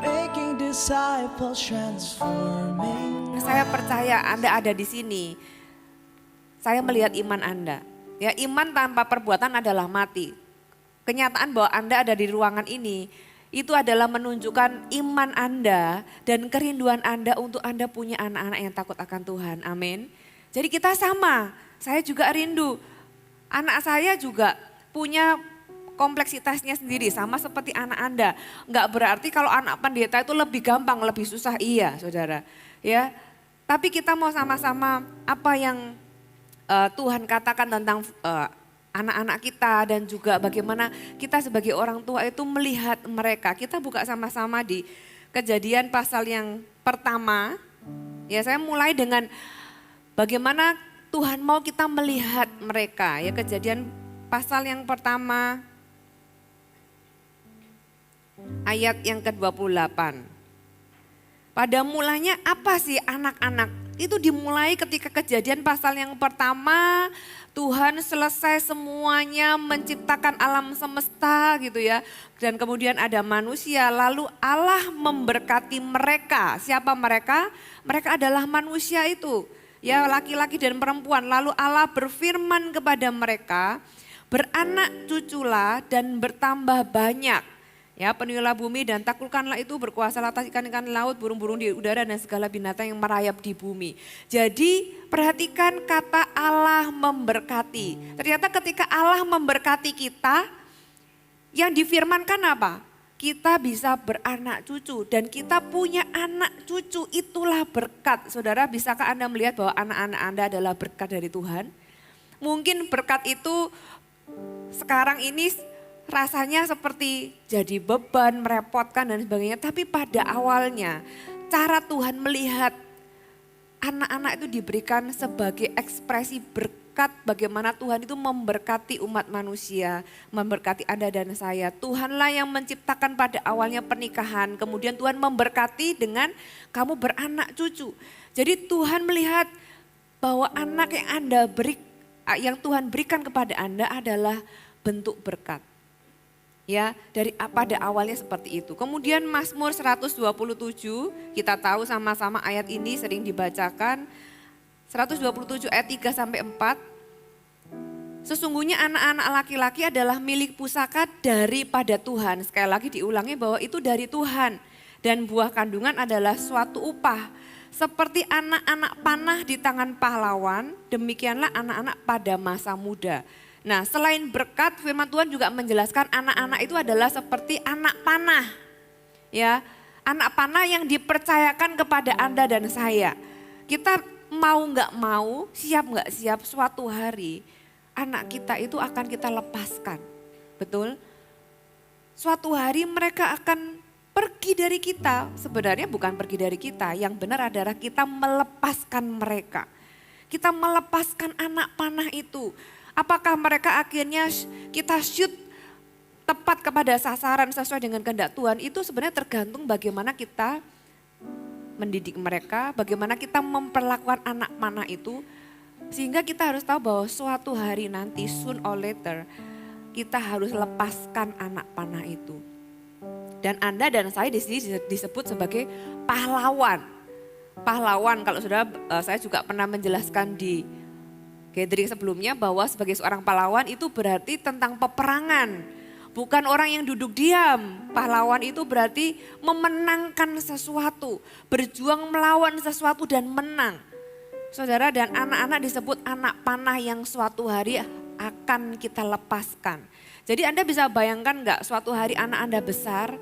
making disciples, transforming. Saya percaya Anda ada di sini. Saya melihat iman Anda. Ya, iman tanpa perbuatan adalah mati. Kenyataan bahwa Anda ada di ruangan ini, itu adalah menunjukkan iman Anda dan kerinduan Anda untuk Anda punya anak-anak yang takut akan Tuhan. Amin. Jadi kita sama, saya juga rindu. Anak saya juga punya kompleksitasnya sendiri, sama seperti anak Anda. Enggak berarti kalau anak pendeta itu lebih gampang, lebih susah, iya saudara. Ya, tapi kita mau sama-sama apa yang Tuhan katakan tentang anak-anak kita dan juga bagaimana kita sebagai orang tua itu melihat mereka. Kita buka sama-sama di Kejadian pasal yang pertama. Ya, saya mulai dengan bagaimana Tuhan mau kita melihat mereka. Ya, Kejadian pasal yang pertama ayat yang ke-28. Pada mulanya apa sih anak-anak? Itu dimulai ketika Kejadian pasal yang pertama, Tuhan selesai semuanya menciptakan alam semesta gitu ya. Dan kemudian ada manusia, lalu Allah memberkati mereka. Siapa mereka? Mereka adalah manusia itu. Ya, laki-laki dan perempuan. Lalu Allah berfirman kepada mereka, beranak cuculah dan bertambah banyak. Ya, penuhilah bumi dan taklukkanlah itu, berkuasalah atas ikan-ikan laut, burung-burung di udara dan segala binatang yang merayap di bumi. Jadi perhatikan kata Allah memberkati. Ternyata ketika Allah memberkati kita, yang difirmankan apa? Kita bisa beranak cucu dan kita punya anak cucu, itulah berkat. Saudara, bisakah Anda melihat bahwa anak-anak Anda adalah berkat dari Tuhan? Mungkin berkat itu sekarang ini rasanya seperti jadi beban, merepotkan dan sebagainya. Tapi pada awalnya cara Tuhan melihat anak-anak itu diberikan sebagai ekspresi berkat, bagaimana Tuhan itu memberkati umat manusia, memberkati Anda dan saya. Tuhanlah yang menciptakan pada awalnya pernikahan, kemudian Tuhan memberkati dengan kamu beranak cucu. Jadi Tuhan melihat bahwa anak yang Tuhan berikan kepada Anda adalah bentuk berkat. Ya, pada awalnya seperti itu. Kemudian Mazmur 127, kita tahu sama-sama ayat ini sering dibacakan. 127 ayat 3 sampai 4. Sesungguhnya anak-anak laki-laki adalah milik pusaka daripada Tuhan. Sekali lagi diulangi bahwa itu dari Tuhan. Dan buah kandungan adalah suatu upah. Seperti anak-anak panah di tangan pahlawan, demikianlah anak-anak pada masa muda. Nah, selain berkat, firman Tuhan juga menjelaskan anak-anak itu adalah seperti anak panah. Ya, anak panah yang dipercayakan kepada Anda dan saya. Kita mau nggak mau, siap nggak siap, suatu hari anak kita itu akan kita lepaskan. Betul? Suatu hari mereka akan pergi dari kita. Sebenarnya bukan pergi dari kita, yang benar adalah kita melepaskan mereka. Kita melepaskan anak panah itu. Apakah mereka akhirnya kita shoot tepat kepada sasaran sesuai dengan kehendak Tuhan, itu sebenarnya tergantung bagaimana kita mendidik mereka, bagaimana kita memperlakukan anak panah itu. Sehingga kita harus tahu bahwa suatu hari nanti, soon or later, kita harus lepaskan anak panah itu. Dan Anda dan saya di sini disebut sebagai pahlawan. Pahlawan, kalau saya juga pernah menjelaskan di gathering sebelumnya bahwa sebagai seorang pahlawan itu berarti tentang peperangan. Bukan orang yang duduk diam. Pahlawan itu berarti memenangkan sesuatu. Berjuang melawan sesuatu dan menang. Saudara, dan anak-anak disebut anak panah yang suatu hari akan kita lepaskan. Jadi Anda bisa bayangkan enggak suatu hari anak Anda besar,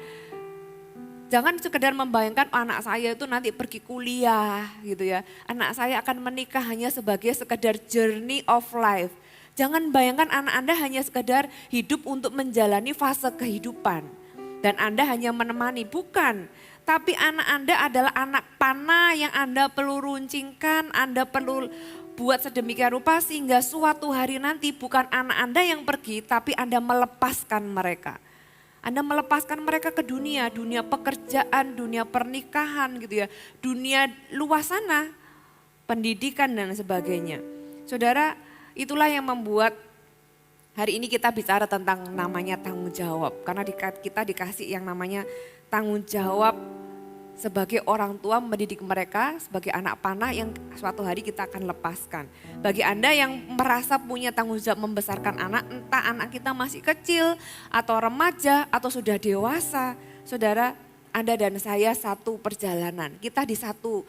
jangan sekedar membayangkan anak saya itu nanti pergi kuliah gitu ya. Anak saya akan menikah hanya sebagai sekedar journey of life. Jangan bayangkan anak Anda hanya sekedar hidup untuk menjalani fase kehidupan. Dan Anda hanya menemani, bukan. Tapi anak Anda adalah anak panah yang Anda perlu runcingkan, Anda perlu buat sedemikian rupa sehingga suatu hari nanti bukan anak Anda yang pergi, tapi Anda melepaskan mereka. Anda melepaskan mereka ke dunia pekerjaan, dunia pernikahan gitu ya, dunia luas sana, pendidikan dan sebagainya. Saudara, itulah yang membuat hari ini kita bicara tentang namanya tanggung jawab. Karena kita dikasih yang namanya tanggung jawab sebagai orang tua mendidik mereka sebagai anak panah yang suatu hari kita akan lepaskan. Bagi Anda yang merasa punya tanggung jawab membesarkan anak, entah anak kita masih kecil atau remaja atau sudah dewasa, saudara, Anda dan saya satu perjalanan. Kita di satu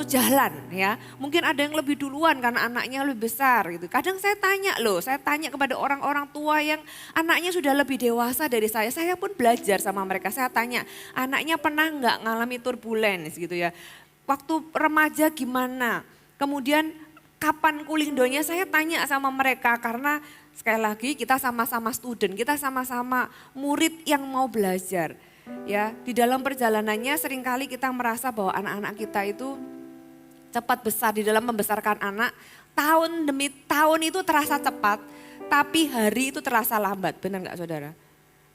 jalan ya. Mungkin ada yang lebih duluan karena anaknya lebih besar gitu. Kadang saya tanya kepada orang-orang tua yang anaknya sudah lebih dewasa dari saya. Saya pun belajar sama mereka. Saya tanya, anaknya pernah nggak ngalami turbulence gitu ya. Waktu remaja gimana? Kemudian kapan cooling down-nya, saya tanya sama mereka karena sekali lagi kita sama-sama student, kita sama-sama murid yang mau belajar. Ya, di dalam perjalanannya seringkali kita merasa bahwa anak-anak kita itu cepat besar di dalam membesarkan anak. Tahun demi tahun itu terasa cepat, tapi hari itu terasa lambat. Benar nggak saudara?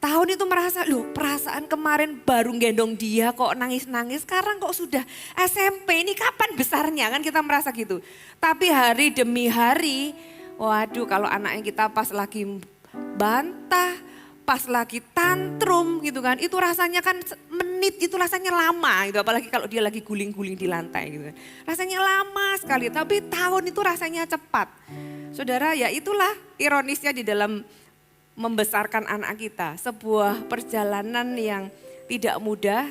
Tahun itu merasa, loh perasaan kemarin baru gendong dia kok nangis-nangis, sekarang kok sudah SMP, ini kapan besarnya? Kan kita merasa gitu. Tapi hari demi hari, waduh kalau anaknya kita pas lagi bantah, pas lagi tantrum gitu kan, itu rasanya kan menit itu rasanya lama gitu, apalagi kalau dia lagi guling-guling di lantai gitu kan. Rasanya lama sekali, tapi tahun itu rasanya cepat. Saudara, ya itulah ironisnya di dalam membesarkan anak kita. Sebuah perjalanan yang tidak mudah,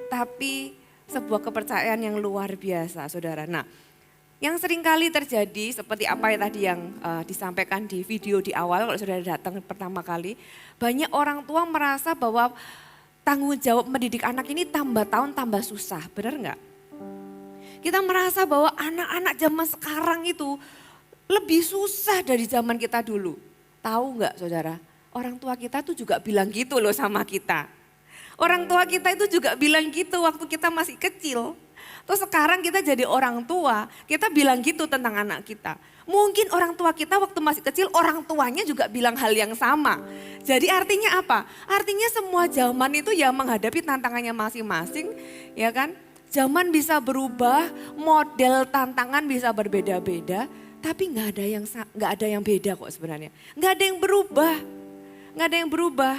tapi sebuah kepercayaan yang luar biasa saudara. Nah, yang seringkali terjadi seperti apa yang tadi yang disampaikan di video di awal kalau sudah datang pertama kali. Banyak orang tua merasa bahwa tanggung jawab mendidik anak ini tambah tahun tambah susah, benar enggak? Kita merasa bahwa anak-anak zaman sekarang itu lebih susah dari zaman kita dulu. Tahu enggak saudara, orang tua kita tuh juga bilang gitu loh sama kita. Orang tua kita itu juga bilang gitu waktu kita masih kecil. Terus sekarang kita jadi orang tua, kita bilang gitu tentang anak kita. Mungkin orang tua kita waktu masih kecil, orang tuanya juga bilang hal yang sama. Jadi artinya apa? Artinya semua zaman itu ya menghadapi tantangannya masing-masing, ya kan? Zaman bisa berubah, model tantangan bisa berbeda-beda, tapi nggak ada yang beda kok sebenarnya. Nggak ada yang berubah, nggak ada yang berubah,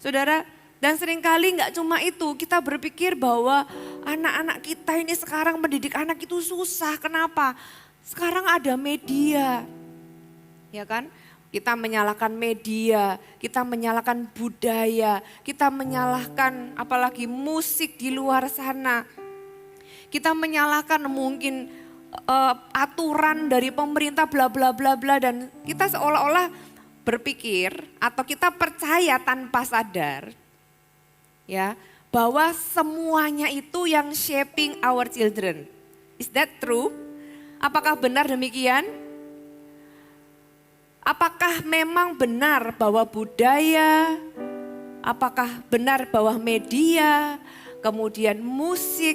saudara. Dan seringkali nggak cuma itu, kita berpikir bahwa anak-anak kita ini sekarang mendidik anak itu susah. Kenapa? Sekarang ada media, ya kan? Kita menyalahkan media, kita menyalahkan budaya, kita menyalahkan apalagi musik di luar sana. Kita menyalahkan mungkin aturan dari pemerintah bla bla bla bla, dan kita seolah-olah berpikir atau kita percaya tanpa sadar ya bahwa semuanya itu yang shaping our children. Is that true? Apakah benar demikian? Apakah memang benar bahwa budaya, apakah benar bahwa media, kemudian musik,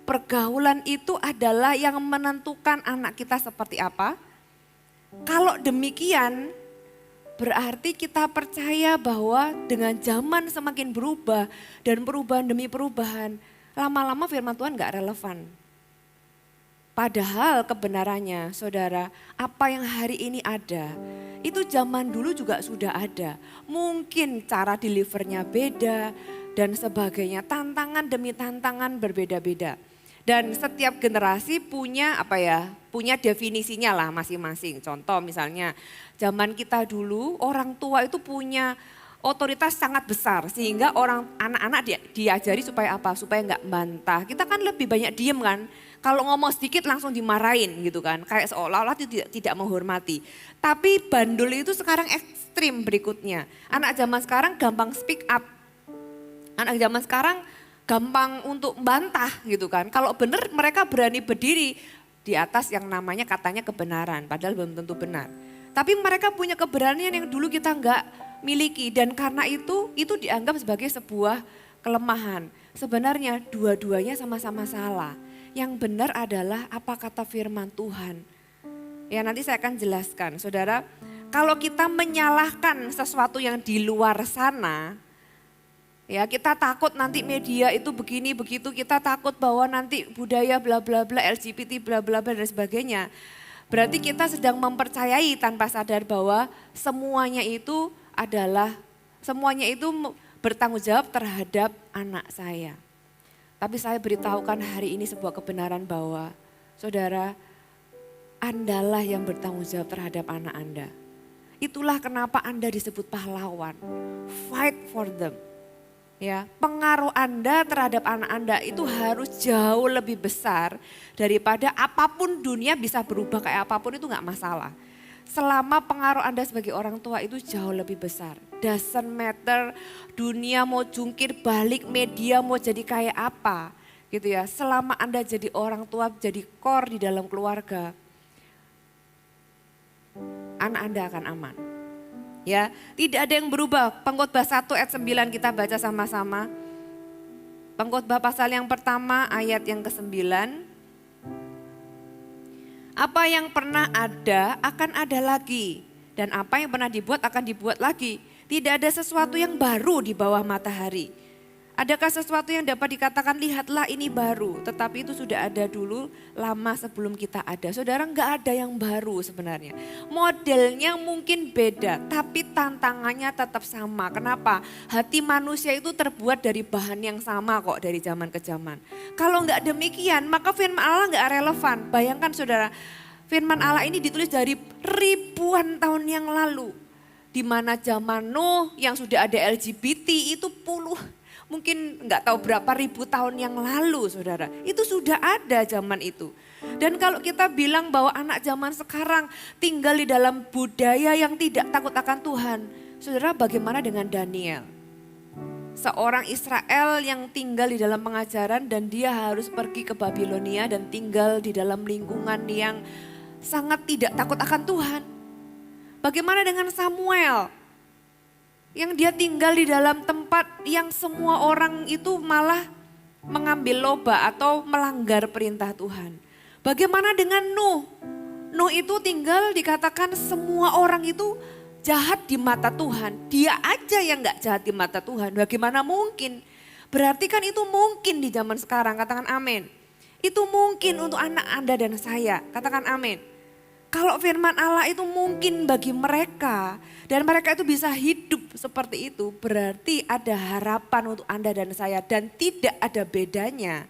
pergaulan itu adalah yang menentukan anak kita seperti apa? Kalau demikian, berarti kita percaya bahwa dengan zaman semakin berubah dan perubahan demi perubahan, lama-lama firman Tuhan gak relevan. Padahal kebenarannya saudara, apa yang hari ini ada, itu zaman dulu juga sudah ada. Mungkin cara delivernya beda dan sebagainya, tantangan demi tantangan berbeda-beda. Dan setiap generasi punya punya definisinya lah masing-masing. Contoh misalnya zaman kita dulu orang tua itu punya otoritas sangat besar sehingga anak-anak diajari supaya apa? Supaya nggak bantah. Kita kan lebih banyak diem kan. Kalau ngomong sedikit langsung dimarahin gitu kan. Kayak seolah-olah tidak menghormati. Tapi bandul itu sekarang ekstrim berikutnya. Anak zaman sekarang gampang speak up. Anak zaman sekarang gampang untuk bantah gitu kan. Kalau benar mereka berani berdiri di atas yang namanya katanya kebenaran. Padahal belum tentu benar. Tapi mereka punya keberanian yang dulu kita nggak miliki. Dan karena itu dianggap sebagai sebuah kelemahan. Sebenarnya dua-duanya sama-sama salah. Yang benar adalah apa kata firman Tuhan. Ya nanti saya akan jelaskan. Saudara, kalau kita menyalahkan sesuatu yang di luar sana, ya kita takut nanti media itu begini begitu, kita takut bahwa nanti budaya bla bla bla, LGBT bla bla bla dan sebagainya. Berarti kita sedang mempercayai tanpa sadar bahwa semuanya itu bertanggung jawab terhadap anak saya. Tapi saya beritahukan hari ini sebuah kebenaran bahwa saudara, Andalah yang bertanggung jawab terhadap anak Anda. Itulah kenapa Anda disebut pahlawan. Fight for them. Ya, pengaruh Anda terhadap anak Anda itu harus jauh lebih besar daripada apapun dunia bisa berubah kayak apapun itu nggak masalah. Selama pengaruh Anda sebagai orang tua itu jauh lebih besar. Doesn't matter dunia mau jungkir balik, media mau jadi kayak apa gitu ya. Selama Anda jadi orang tua, jadi core di dalam keluarga, anak Anda akan aman. Ya, tidak ada yang berubah. Pengkhotbah 1 ayat 9 kita baca sama-sama. Pengkhotbah pasal yang pertama ayat yang ke-9. Apa yang pernah ada akan ada lagi, dan apa yang pernah dibuat akan dibuat lagi. Tidak ada sesuatu yang baru di bawah matahari. Adakah sesuatu yang dapat dikatakan lihatlah ini baru, tetapi itu sudah ada dulu lama sebelum kita ada. Saudara, enggak ada yang baru sebenarnya. Modelnya mungkin beda, tapi tantangannya tetap sama. Kenapa? Hati manusia itu terbuat dari bahan yang sama kok dari zaman ke zaman. Kalau enggak demikian, maka firman Allah enggak relevan. Bayangkan saudara, firman Allah ini ditulis dari ribuan tahun yang lalu. Di mana zaman Nuh yang sudah ada LGBT itu mungkin nggak tahu berapa ribu tahun yang lalu saudara. Itu sudah ada zaman itu. Dan kalau kita bilang bahwa anak zaman sekarang tinggal di dalam budaya yang tidak takut akan Tuhan. Saudara, bagaimana dengan Daniel? Seorang Israel yang tinggal di dalam pengajaran dan dia harus pergi ke Babilonia dan tinggal di dalam lingkungan yang sangat tidak takut akan Tuhan. Bagaimana dengan Samuel? Yang dia tinggal di dalam tempat yang semua orang itu malah mengambil loba atau melanggar perintah Tuhan. Bagaimana dengan Nuh? Nuh itu tinggal dikatakan semua orang itu jahat di mata Tuhan. Dia aja yang gak jahat di mata Tuhan. Bagaimana mungkin? Berarti kan itu mungkin di zaman sekarang, katakan amin. Itu mungkin untuk anak Anda dan saya, katakan amin. Kalau firman Allah itu mungkin bagi mereka dan mereka itu bisa hidup seperti itu, berarti ada harapan untuk Anda dan saya dan tidak ada bedanya.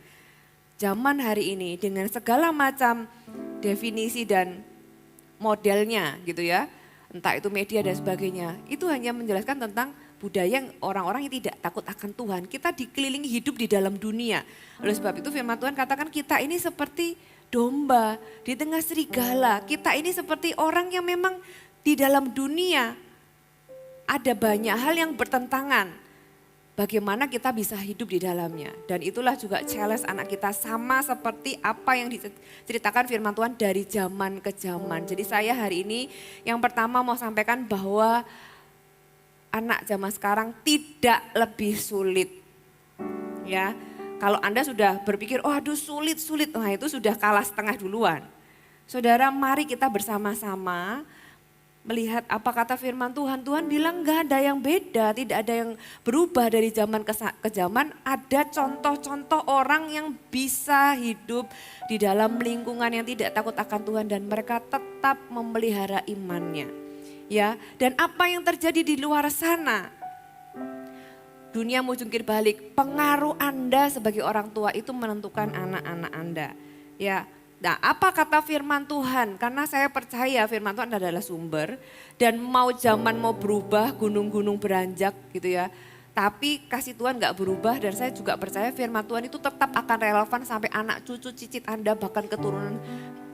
Zaman hari ini dengan segala macam definisi dan modelnya gitu ya, entah itu media dan sebagainya, itu hanya menjelaskan tentang budaya yang orang-orang yang tidak takut akan Tuhan. Kita dikelilingi hidup di dalam dunia. Oleh sebab itu firman Tuhan katakan kita ini seperti domba di tengah serigala. Kita ini seperti orang yang memang di dalam dunia ada banyak hal yang bertentangan. Bagaimana kita bisa hidup di dalamnya. Dan itulah juga challenge anak kita sama seperti apa yang diceritakan firman Tuhan dari zaman ke zaman. Jadi saya hari ini yang pertama mau sampaikan bahwa anak zaman sekarang tidak lebih sulit. Ya. Kalau Anda sudah berpikir, oh aduh sulit, nah itu sudah kalah setengah duluan. Saudara, mari kita bersama-sama melihat apa kata firman Tuhan. Tuhan bilang gak ada yang beda, tidak ada yang berubah dari zaman ke zaman. Ada contoh-contoh orang yang bisa hidup di dalam lingkungan yang tidak takut akan Tuhan dan mereka tetap memelihara imannya. Ya, dan apa yang terjadi di luar sana? Dunia mau jungkir balik, pengaruh Anda sebagai orang tua itu menentukan anak-anak Anda. Ya, nah apa kata firman Tuhan? Karena saya percaya firman Tuhan adalah sumber dan mau zaman mau berubah, gunung-gunung beranjak gitu ya. Tapi kasih Tuhan gak berubah dan saya juga percaya firman Tuhan itu tetap akan relevan sampai anak cucu cicit Anda bahkan keturunan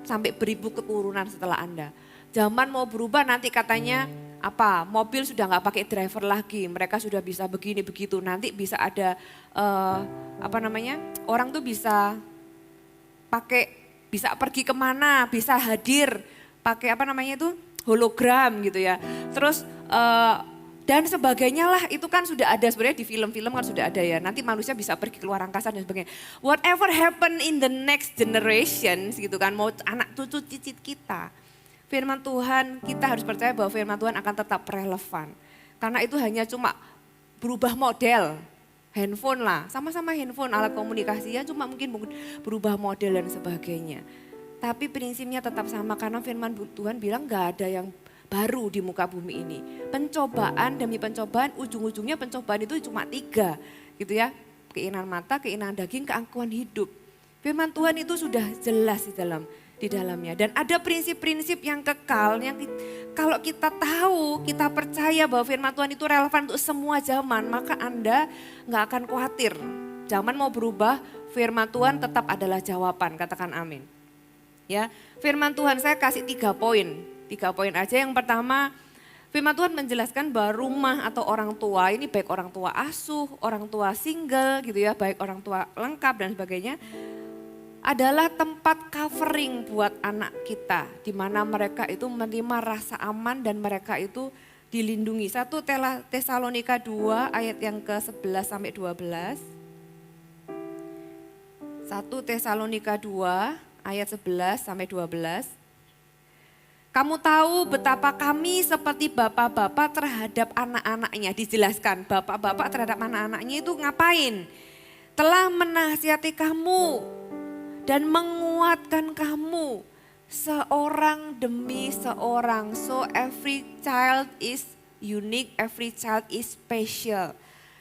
sampai beribu keturunan setelah Anda. Zaman mau berubah nanti katanya apa mobil sudah nggak pakai driver lagi, mereka sudah bisa begini begitu, nanti bisa ada orang tuh bisa pergi kemana, bisa hadir pakai hologram gitu ya, terus dan sebagainya lah, itu kan sudah ada sebenarnya di film-film kan sudah ada ya, nanti manusia bisa pergi ke luar angkasa dan sebagainya. Whatever happen in the next generation gitu kan, mau anak cucu cicit kita. Firman Tuhan, kita harus percaya bahwa firman Tuhan akan tetap relevan. Karena itu hanya cuma berubah model, handphone lah, sama-sama handphone, alat komunikasi ya cuma mungkin berubah model dan sebagainya. Tapi prinsipnya tetap sama karena firman Tuhan bilang gak ada yang baru di muka bumi ini. Pencobaan demi pencobaan, ujung-ujungnya pencobaan itu cuma 3 gitu ya. Keinginan mata, keinginan daging, keangkuhan hidup. Firman Tuhan itu sudah jelas di dalamnya. Dan ada prinsip-prinsip yang kekal yang kalau kita tahu, kita percaya bahwa firman Tuhan itu relevan untuk semua zaman, maka Anda nggak akan khawatir. Zaman mau berubah, firman Tuhan tetap adalah jawaban, katakan amin. Ya, firman Tuhan saya kasih 3 poin. 3 poin aja. Yang pertama, firman Tuhan menjelaskan bahwa rumah atau orang tua ini baik orang tua asuh, orang tua single gitu ya, baik orang tua lengkap dan sebagainya, adalah tempat covering buat anak kita, di mana mereka itu menerima rasa aman dan mereka itu dilindungi. 1 Tesalonika 2 ayat yang ke-11 sampai 12. 1 Tesalonika 2 ayat 11 sampai 12. Kamu tahu betapa kami seperti bapak-bapak terhadap anak-anaknya. Dijelaskan bapak-bapak terhadap anak-anaknya itu ngapain? Telah menasihati kamu dan menguatkan kamu seorang demi seorang. So every child is unique, every child is special.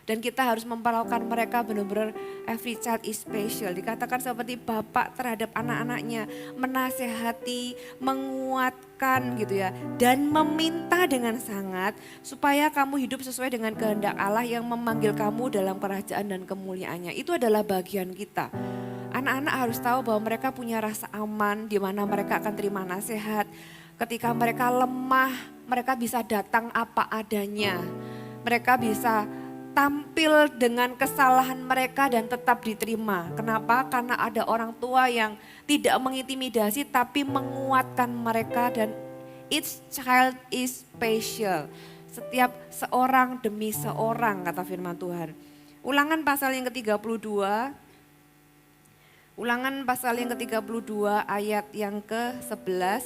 Dan kita harus memperlakukan mereka benar-benar every child is special. Dikatakan seperti bapak terhadap anak-anaknya, menasehati, menguatkan gitu ya. Dan meminta dengan sangat supaya kamu hidup sesuai dengan kehendak Allah yang memanggil kamu dalam kerajaan dan kemuliaannya. Itu adalah bagian kita. Anak-anak harus tahu bahwa mereka punya rasa aman di mana mereka akan terima nasihat. Ketika mereka lemah, mereka bisa datang apa adanya. Mereka bisa tampil dengan kesalahan mereka dan tetap diterima. Kenapa? Karena ada orang tua yang tidak mengintimidasi tapi menguatkan mereka dan each child is special. Setiap seorang demi seorang kata firman Tuhan. Ulangan pasal yang ke-32. Ulangan pasal yang ke-32 ayat yang ke-11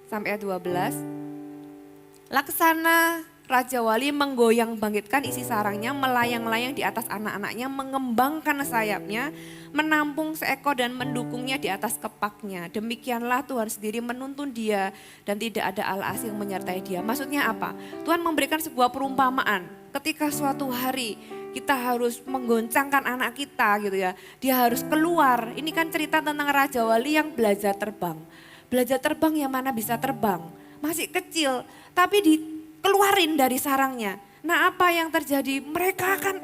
sampai 12. Laksana Raja Wali menggoyang bangkitkan isi sarangnya, melayang-layang di atas anak-anaknya, mengembangkan sayapnya, menampung seekor dan mendukungnya di atas kepaknya. Demikianlah Tuhan sendiri menuntun dia dan tidak ada Allah asing menyertai dia. Maksudnya apa? Tuhan memberikan sebuah perumpamaan ketika suatu hari kita harus menggoncangkan anak kita gitu ya. Dia harus keluar. Ini kan cerita tentang Raja Wali yang belajar terbang. Belajar terbang yang mana bisa terbang. Masih kecil tapi dikeluarin dari sarangnya. Nah apa yang terjadi? Mereka akan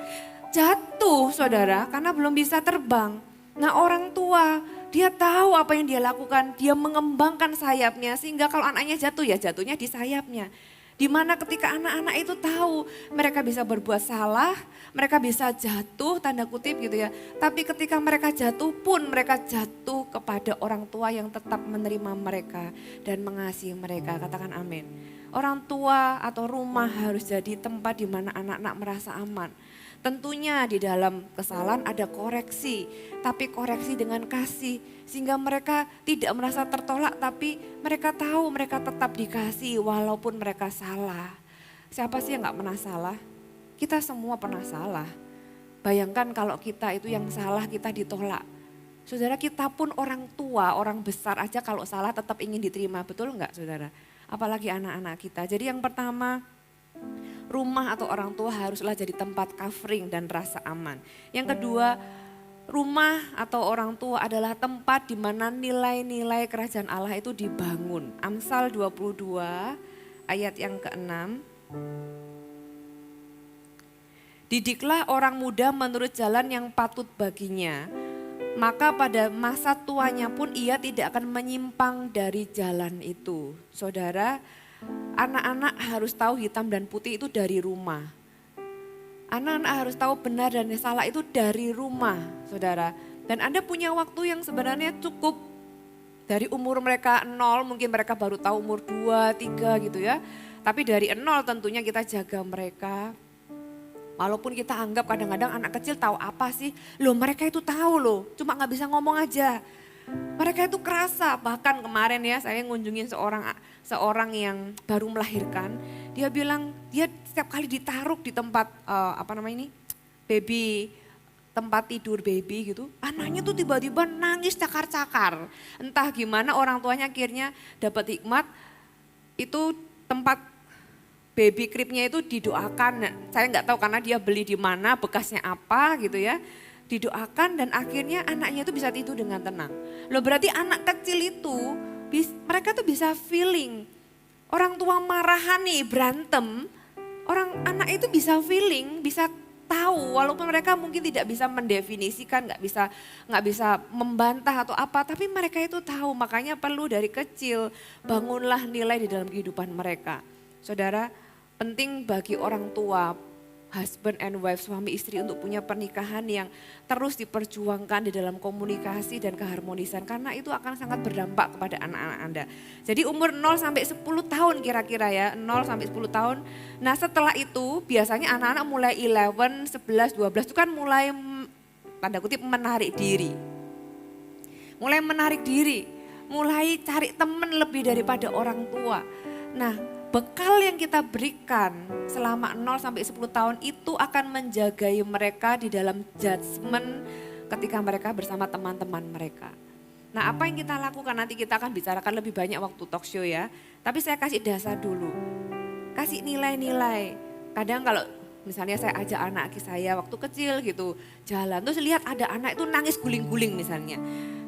jatuh saudara karena belum bisa terbang. Nah orang tua dia tahu apa yang dia lakukan. Dia mengembangkan sayapnya sehingga kalau anaknya jatuh ya jatuhnya di sayapnya. Dimana ketika anak-anak itu tahu mereka bisa berbuat salah, mereka bisa jatuh tanda kutip gitu ya. Tapi ketika mereka jatuh pun mereka jatuh kepada orang tua yang tetap menerima mereka dan mengasihi mereka. Katakan amin. Orang tua atau rumah harus jadi tempat di mana anak-anak merasa aman. Tentunya di dalam kesalahan ada koreksi, tapi koreksi dengan kasih. Sehingga mereka tidak merasa tertolak tapi mereka tahu mereka tetap dikasih walaupun mereka salah. Siapa sih yang gak pernah salah? Kita semua pernah salah. Bayangkan kalau kita itu yang salah kita ditolak. Saudara kita pun orang tua, orang besar aja kalau salah tetap ingin diterima. Betul enggak saudara? Apalagi anak-anak kita. Jadi yang pertama, rumah atau orang tua haruslah jadi tempat covering dan rasa aman. Yang kedua, rumah atau orang tua adalah tempat di mana nilai-nilai kerajaan Allah itu dibangun. Amsal 22 ayat yang ke-6. Didiklah orang muda menurut jalan yang patut baginya, maka pada masa tuanya pun ia tidak akan menyimpang dari jalan itu. Saudara, anak-anak harus tahu hitam dan putih itu dari rumah. Anak-anak harus tahu benar dan salah itu dari rumah, saudara. Dan Anda punya waktu yang sebenarnya cukup. Dari umur mereka 0, mungkin mereka baru tahu umur 2, 3 gitu ya. Tapi dari 0 tentunya kita jaga mereka. Walaupun kita anggap kadang-kadang anak kecil tahu apa sih. Loh mereka itu tahu loh, cuma gak bisa ngomong aja. Mereka itu kerasa, bahkan kemarin ya saya ngunjungin seorang yang baru melahirkan. Dia bilang dia setiap kali ditaruh di tempat baby, tempat tidur baby gitu. Anaknya tuh tiba-tiba nangis cakar-cakar. Entah gimana orang tuanya akhirnya dapat hikmat itu tempat baby cribnya itu didoakan. Saya nggak tahu karena dia beli di mana, bekasnya apa gitu ya. Didoakan dan akhirnya anaknya itu bisa tidur dengan tenang. Loh berarti anak kecil itu mereka tuh bisa feeling. Orang tua marahan nih berantem, anak itu bisa feeling, bisa tahu walaupun mereka mungkin tidak bisa mendefinisikan, nggak bisa membantah atau apa, tapi mereka itu tahu. Makanya perlu dari kecil bangunlah nilai di dalam kehidupan mereka. Saudara, penting bagi orang tua, husband and wife, suami istri untuk punya pernikahan yang terus diperjuangkan di dalam komunikasi dan keharmonisan karena itu akan sangat berdampak kepada anak-anak Anda. Jadi umur 0 sampai 10 tahun kira-kira ya, 0 sampai 10 tahun. Nah setelah itu biasanya anak-anak mulai 11, 11, 12 itu kan mulai tanda kutip menarik diri. Mulai menarik diri, mulai cari teman lebih daripada orang tua. Nah, bekal yang kita berikan selama 0 sampai 10 tahun itu akan menjagai mereka di dalam judgment ketika mereka bersama teman-teman mereka. Nah apa yang kita lakukan nanti kita akan bicarakan lebih banyak waktu talk show ya. Tapi saya kasih dasar dulu, kasih nilai-nilai. Kadang kalau misalnya saya ajak anak saya waktu kecil gitu jalan, terus lihat ada anak itu nangis guling-guling misalnya.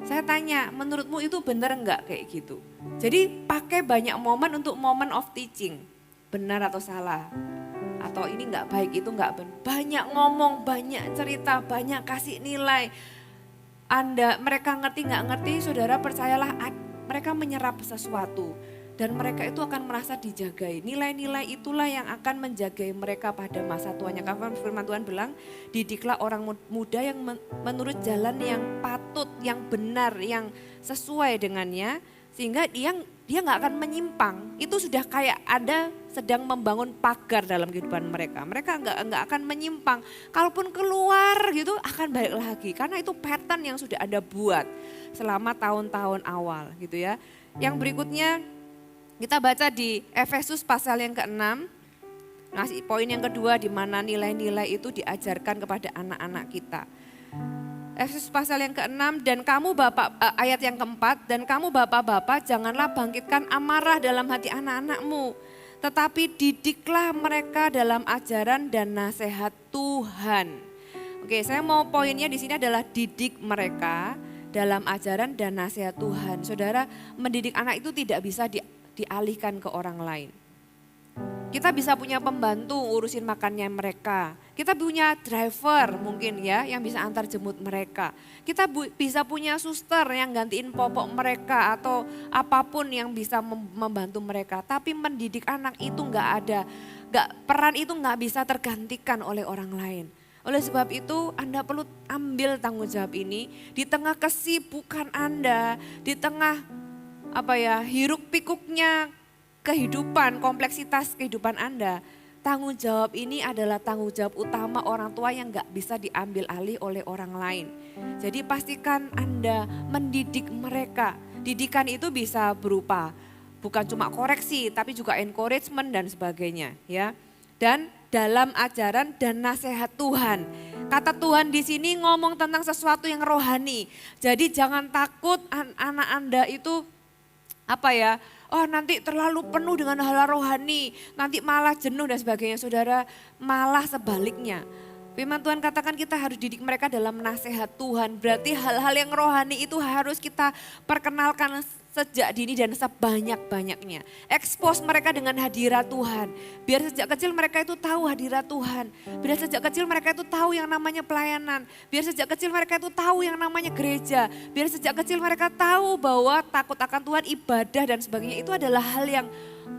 Saya tanya, menurutmu itu benar enggak kayak gitu? Jadi pakai banyak momen untuk moment of teaching. Benar atau salah? Atau ini enggak baik, itu enggak benar. Banyak ngomong, banyak cerita, banyak kasih nilai. Mereka ngerti enggak ngerti, saudara percayalah mereka menyerap sesuatu. Dan mereka itu akan merasa dijagai. Nilai-nilai itulah yang akan menjagai mereka pada masa tuanya. Karena firman Tuhan bilang, didiklah orang muda yang menurut jalan yang patut, yang benar, yang sesuai dengannya. Sehingga dia nggak akan menyimpang. Itu sudah kayak ada sedang membangun pagar dalam kehidupan mereka. Mereka nggak akan menyimpang. Kalaupun keluar gitu akan balik lagi. Karena itu pattern yang sudah Anda buat selama tahun-tahun awal gitu ya. Yang berikutnya, kita baca di Efesus pasal yang ke-6, ngasih poin yang kedua di mana nilai-nilai itu diajarkan kepada anak-anak kita. Efesus pasal yang ke-6 dan kamu ayat yang ke-4, dan kamu bapak-bapak janganlah bangkitkan amarah dalam hati anak-anakmu. Tetapi didiklah mereka dalam ajaran dan nasihat Tuhan. Oke, saya mau poinnya di sini adalah didik mereka dalam ajaran dan nasihat Tuhan. Saudara, mendidik anak itu tidak bisa dialihkan ke orang lain. Kita bisa punya pembantu urusin makannya mereka. Kita punya driver mungkin ya yang bisa antar jemput mereka. Kita bisa punya suster yang gantiin popok mereka atau apapun yang bisa membantu mereka. Tapi mendidik anak itu peran itu nggak bisa tergantikan oleh orang lain. Oleh sebab itu Anda perlu ambil tanggung jawab ini di tengah kesibukan Anda, di tengah hiruk pikuknya kehidupan, kompleksitas kehidupan Anda. Tanggung jawab ini adalah tanggung jawab utama orang tua yang gak bisa diambil alih oleh orang lain. Jadi pastikan Anda mendidik mereka. Didikan itu bisa berupa bukan cuma koreksi tapi juga encouragement dan sebagainya ya. Dan dalam ajaran dan nasihat Tuhan. Kata Tuhan di sini ngomong tentang sesuatu yang rohani. Jadi jangan takut anak Anda itu nanti terlalu penuh dengan hal rohani, nanti malah jenuh dan sebagainya. Saudara, malah sebaliknya. Firman Tuhan katakan kita harus didik mereka dalam nasihat Tuhan. Berarti hal-hal yang rohani itu harus kita perkenalkan sejak dini dan sebanyak-banyaknya. Expose mereka dengan hadirat Tuhan. Biar sejak kecil mereka itu tahu hadirat Tuhan. Biar sejak kecil mereka itu tahu yang namanya pelayanan. Biar sejak kecil mereka itu tahu yang namanya gereja. Biar sejak kecil mereka tahu bahwa takut akan Tuhan, ibadah dan sebagainya itu adalah hal yang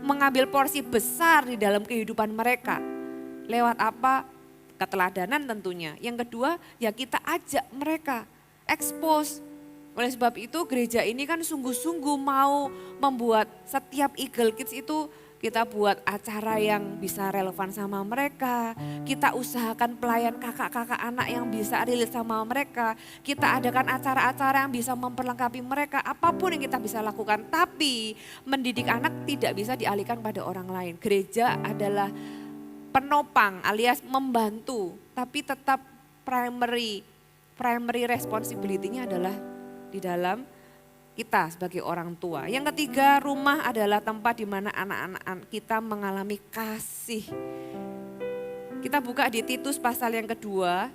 mengambil porsi besar di dalam kehidupan mereka. Lewat apa? Keteladanan tentunya. Yang kedua ya kita ajak mereka expose. Oleh sebab itu gereja ini kan sungguh-sungguh mau membuat setiap Eagle Kids itu kita buat acara yang bisa relevan sama mereka. Kita usahakan pelayan kakak-kakak anak yang bisa relate sama mereka. Kita adakan acara-acara yang bisa memperlengkapi mereka. Apapun yang kita bisa lakukan. Tapi mendidik anak tidak bisa dialihkan pada orang lain. Gereja adalah penopang alias membantu. Tapi tetap primary responsibility-nya adalah di dalam kita sebagai orang tua. Yang ketiga, rumah adalah tempat di mana anak-anak kita mengalami kasih. Kita buka di Titus pasal yang kedua.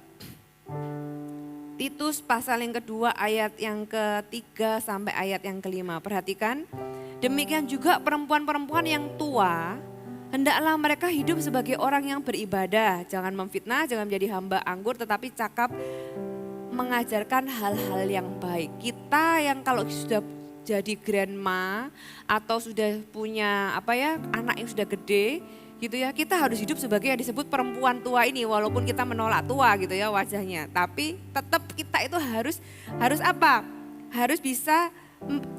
Titus pasal yang kedua ayat yang ketiga sampai ayat yang kelima. Perhatikan, demikian juga perempuan-perempuan yang tua, hendaklah mereka hidup sebagai orang yang beribadah. Jangan memfitnah, jangan menjadi hamba anggur, tetapi cakap mengajarkan hal-hal yang baik. Kita yang kalau sudah jadi grandma atau sudah punya anak yang sudah gede gitu ya, kita harus hidup sebagai yang disebut perempuan tua ini, walaupun kita menolak tua gitu ya wajahnya, tapi tetap kita itu harus apa? Harus bisa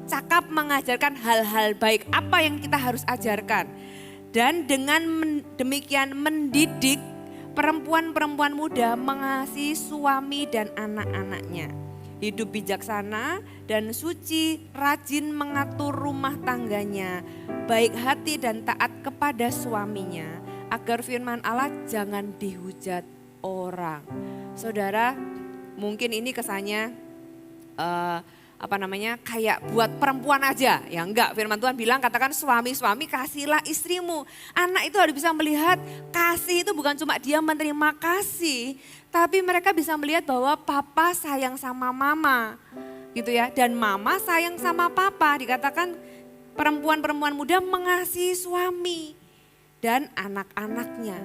cakap mengajarkan hal-hal baik, apa yang kita harus ajarkan. Dan dengan demikian mendidik perempuan-perempuan muda mengasihi suami dan anak-anaknya. Hidup bijaksana dan suci, rajin mengatur rumah tangganya, baik hati dan taat kepada suaminya, agar firman Allah jangan dihujat orang. Saudara, mungkin ini kesannya kayak buat perempuan aja. Ya enggak, firman Tuhan bilang katakan suami-suami kasihlah istrimu. Anak itu harus bisa melihat kasih itu bukan cuma dia menerima kasih, tapi mereka bisa melihat bahwa papa sayang sama mama gitu ya. Dan mama sayang sama papa. Dikatakan perempuan-perempuan muda mengasihi suami dan anak-anaknya.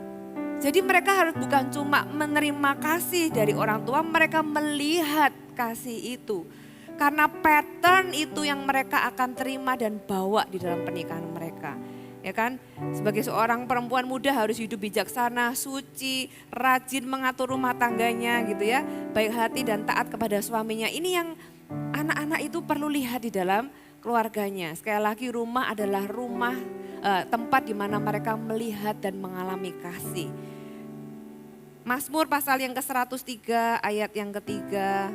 Jadi mereka harus bukan cuma menerima kasih dari orang tua, mereka melihat kasih itu. Karena pattern itu yang mereka akan terima dan bawa di dalam pernikahan mereka. Ya kan, sebagai seorang perempuan muda harus hidup bijaksana, suci, rajin mengatur rumah tangganya gitu ya. Baik hati dan taat kepada suaminya. Ini yang anak-anak itu perlu lihat di dalam keluarganya. Sekali lagi, rumah adalah tempat di mana mereka melihat dan mengalami kasih. Mazmur pasal yang ke-103 ayat yang ketiga.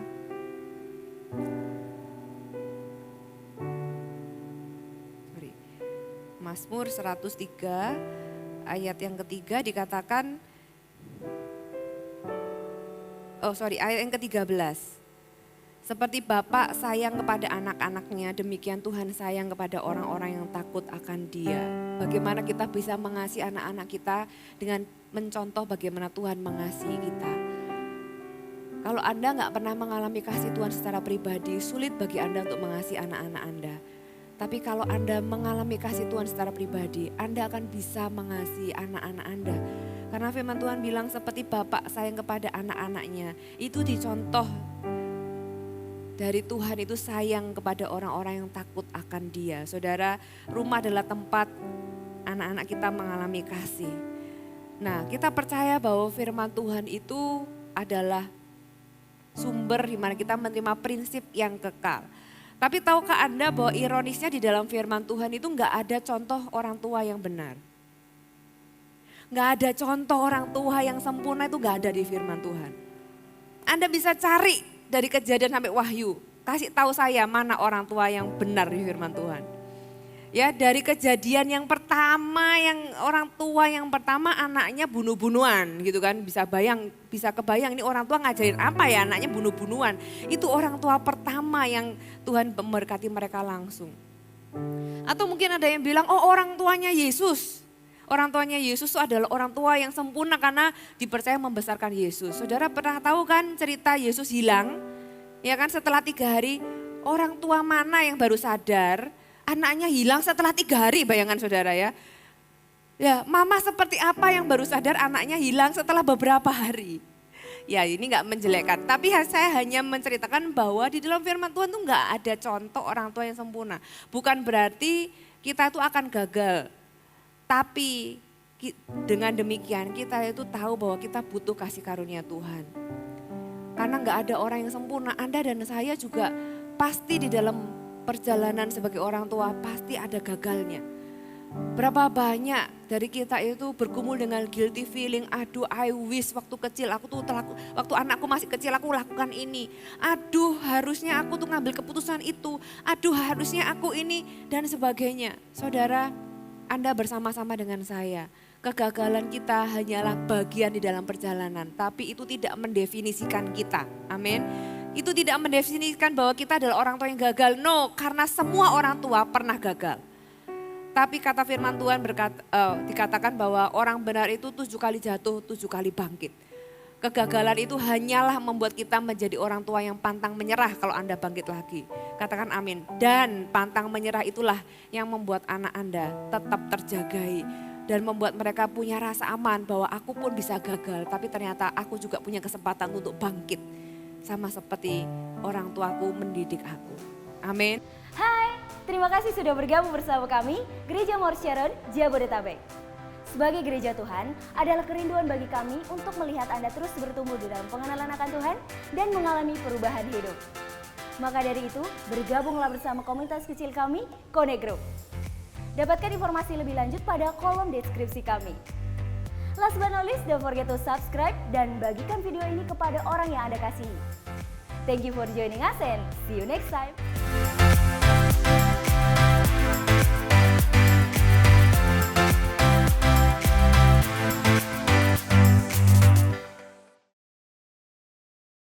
Mazmur 103 ayat yang ketiga dikatakan, ayat yang ke-13. Seperti Bapa sayang kepada anak-anaknya, demikian Tuhan sayang kepada orang-orang yang takut akan Dia. Bagaimana kita bisa mengasihi anak-anak kita dengan mencontoh bagaimana Tuhan mengasihi kita. Kalau Anda nggak pernah mengalami kasih Tuhan secara pribadi, sulit bagi Anda untuk mengasihi anak-anak Anda. Tapi kalau Anda mengalami kasih Tuhan secara pribadi, Anda akan bisa mengasihi anak-anak Anda. Karena firman Tuhan bilang seperti Bapak sayang kepada anak-anaknya. Itu dicontoh dari Tuhan itu sayang kepada orang-orang yang takut akan Dia. Saudara, rumah adalah tempat anak-anak kita mengalami kasih. Nah, kita percaya bahwa firman Tuhan itu adalah sumber di mana kita menerima prinsip yang kekal. Tapi tahukah Anda bahwa ironisnya di dalam firman Tuhan itu nggak ada contoh orang tua yang benar. Nggak ada contoh orang tua yang sempurna, itu nggak ada di firman Tuhan. Anda bisa cari dari Kejadian sampai Wahyu, kasih tahu saya mana orang tua yang benar di firman Tuhan. Ya, dari Kejadian yang pertama, yang orang tua yang pertama anaknya bunuh-bunuhan gitu kan. Bisa kebayang ini orang tua ngajarin apa ya, anaknya bunuh-bunuhan. Itu orang tua pertama yang Tuhan memberkati mereka langsung. Atau mungkin ada yang bilang, oh orang tuanya Yesus. Orang tuanya Yesus itu adalah orang tua yang sempurna karena dipercaya membesarkan Yesus. Saudara pernah tahu kan cerita Yesus hilang? Ya kan, setelah 3 hari, orang tua mana yang baru sadar anaknya hilang setelah 3 hari, bayangan saudara ya. Ya, mama seperti apa yang baru sadar anaknya hilang setelah beberapa hari. Ya, ini enggak menjelekkan, tapi saya hanya menceritakan bahwa di dalam firman Tuhan itu enggak ada contoh orang tua yang sempurna. Bukan berarti kita itu akan gagal. Tapi dengan demikian kita itu tahu bahwa kita butuh kasih karunia Tuhan. Karena enggak ada orang yang sempurna. Anda dan saya juga pasti di dalam perjalanan sebagai orang tua pasti ada gagalnya. Berapa banyak dari kita itu bergumul dengan guilty feeling, aduh I wish waktu kecil aku tuh waktu anakku masih kecil aku lakukan ini. Aduh harusnya aku tuh ngambil keputusan itu, aduh harusnya aku ini dan sebagainya. Saudara, Anda bersama-sama dengan saya. Kegagalan kita hanyalah bagian di dalam perjalanan, tapi itu tidak mendefinisikan kita. Amin. Itu tidak mendefinisikan bahwa kita adalah orang tua yang gagal. No, karena semua orang tua pernah gagal. Tapi kata firman Tuhan dikatakan bahwa orang benar itu 7 kali jatuh, 7 kali bangkit. Kegagalan itu hanyalah membuat kita menjadi orang tua yang pantang menyerah kalau Anda bangkit lagi. Katakan amin. Dan pantang menyerah itulah yang membuat anak Anda tetap terjagai. Dan membuat mereka punya rasa aman bahwa aku pun bisa gagal. Tapi ternyata aku juga punya kesempatan untuk bangkit. Sama seperti orang tuaku mendidik aku. Amin. Hai, terima kasih sudah bergabung bersama kami, Gereja Mount Sharon, Jabodetabek. Sebagai gereja Tuhan, adalah kerinduan bagi kami untuk melihat Anda terus bertumbuh di dalam pengenalan akan Tuhan dan mengalami perubahan hidup. Maka dari itu, bergabunglah bersama komunitas kecil kami, Connect Group. Dapatkan informasi lebih lanjut pada kolom deskripsi kami. Last but not least, don't forget to subscribe dan bagikan video ini kepada orang yang Anda kasihi. Thank you for joining us and see you next time.